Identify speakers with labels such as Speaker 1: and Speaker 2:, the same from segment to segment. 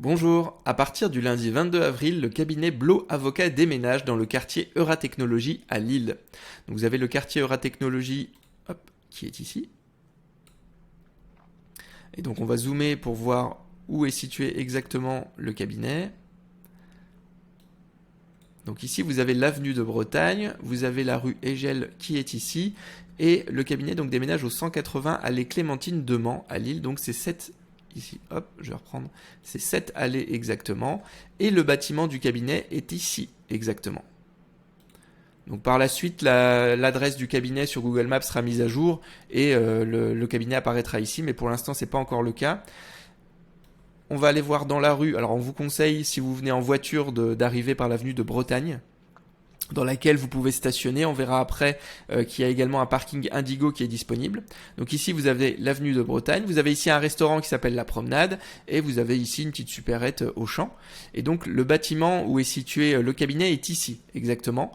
Speaker 1: Bonjour, à partir du lundi 22 avril, le cabinet Blo Avocat déménage dans le quartier Euratechnologie à Lille. Donc vous avez le quartier Euratechnologie qui est ici. Et donc on va zoomer pour voir où est situé exactement le cabinet. Donc ici vous avez l'avenue de Bretagne, vous avez la rue Egel qui est ici, et le cabinet donc déménage au 180 allée Clémentine de Mans à Lille, donc c'est 7 ici, hop, je vais reprendre, c'est 7 allées exactement, et le bâtiment du cabinet est ici exactement. Donc par la suite, l'adresse du cabinet sur Google Maps sera mise à jour et le cabinet apparaîtra ici, mais pour l'instant c'est pas encore le cas. On va aller voir dans la rue, alors on vous conseille si vous venez en voiture d'arriver par l'avenue de Bretagne, dans laquelle vous pouvez stationner. On verra après qu'il y a également un parking Indigo qui est disponible. Donc ici vous avez l'avenue de Bretagne, vous avez ici un restaurant qui s'appelle La Promenade et vous avez ici une petite supérette au champ. Et donc le bâtiment où est situé le cabinet est ici exactement.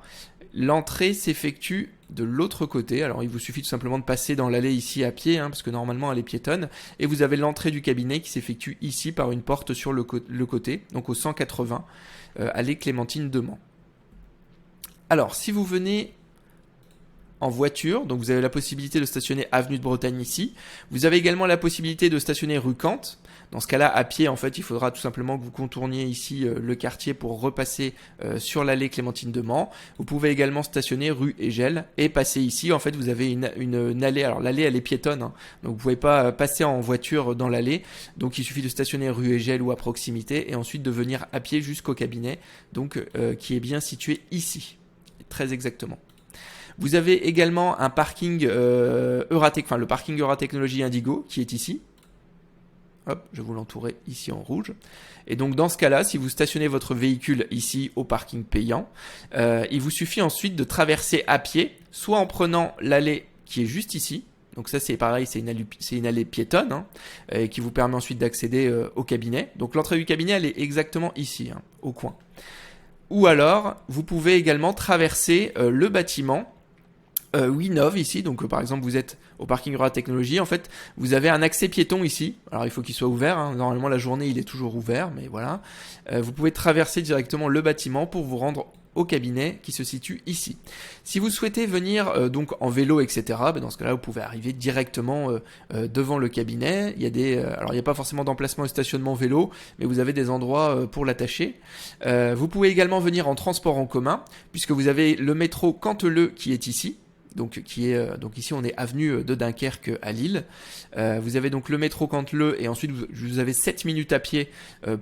Speaker 1: L'entrée s'effectue de l'autre côté, alors il vous suffit tout simplement de passer dans l'allée ici à pied, parce que normalement elle est piétonne, et vous avez l'entrée du cabinet qui s'effectue ici par une porte sur le côté, donc au 180, allée Clémentine de Mans. Alors, si vous venez en voiture, donc vous avez la possibilité de stationner avenue de Bretagne ici. Vous avez également la possibilité de stationner rue Kant. Dans ce cas-là, à pied, en fait, il faudra tout simplement que vous contourniez ici le quartier pour repasser sur l'allée Clémentine de Mans. Vous pouvez également stationner rue Egel et passer ici. En fait, vous avez une allée. Alors, l'allée, elle est piétonne, donc vous ne pouvez pas passer en voiture dans l'allée. Donc, il suffit de stationner rue Egel ou à proximité et ensuite de venir à pied jusqu'au cabinet, donc qui est bien situé ici, très exactement. Vous avez également un parking le parking Euratechnologie Indigo qui est ici. Hop, je vais vous l'entourer ici en rouge. Et donc dans ce cas-là, si vous stationnez votre véhicule ici au parking payant, il vous suffit ensuite de traverser à pied, soit en prenant l'allée qui est juste ici. Donc ça c'est pareil, c'est une allée piétonne qui vous permet ensuite d'accéder au cabinet. Donc l'entrée du cabinet, elle est exactement ici, au coin. Ou alors, vous pouvez également traverser le bâtiment Winov ici, donc par exemple vous êtes au parking Euratechnologie, en fait vous avez un accès piéton ici, alors il faut qu'il soit ouvert, normalement la journée il est toujours ouvert, mais voilà, vous pouvez traverser directement le bâtiment pour vous rendre au cabinet qui se situe ici. Si vous souhaitez venir donc en vélo, etc., dans ce cas-là vous pouvez arriver directement devant le cabinet. Il y a alors il n'y a pas forcément d'emplacement et stationnement vélo, mais vous avez des endroits pour l'attacher. Vous pouvez également venir en transport en commun, puisque vous avez le métro Canteleu qui est ici. Donc ici on est avenue de Dunkerque à Lille. Vous avez donc le métro Canteleu et ensuite vous avez 7 minutes à pied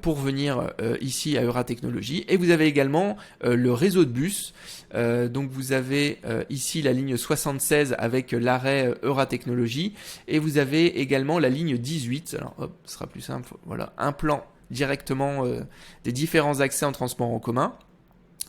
Speaker 1: pour venir ici à Euratechnologie. Et vous avez également le réseau de bus. Donc vous avez ici la ligne 76 avec l'arrêt Euratechnologie et vous avez également la ligne 18. Alors hop, ce sera plus simple. Voilà, un plan directement des différents accès en transport en commun.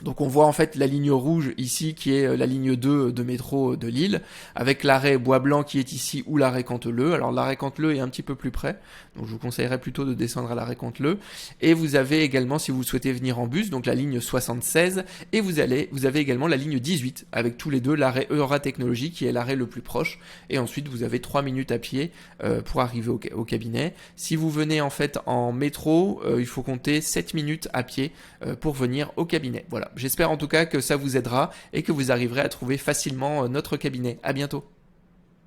Speaker 1: Donc on voit en fait la ligne rouge ici qui est la ligne 2 de métro de Lille, avec l'arrêt Bois-Blanc qui est ici ou l'arrêt Canteleu. Alors l'arrêt Canteleu est un petit peu plus près, donc je vous conseillerais plutôt de descendre à l'arrêt Canteleu. Et vous avez également, si vous souhaitez venir en bus, donc la ligne 76, et vous avez également la ligne 18, avec tous les deux l'arrêt Euratechnologie qui est l'arrêt le plus proche, et ensuite vous avez 3 minutes à pied pour arriver au cabinet. Si vous venez en fait en métro, il faut compter 7 minutes à pied pour venir au cabinet. Voilà. J'espère en tout cas que ça vous aidera et que vous arriverez à trouver facilement notre cabinet. À bientôt.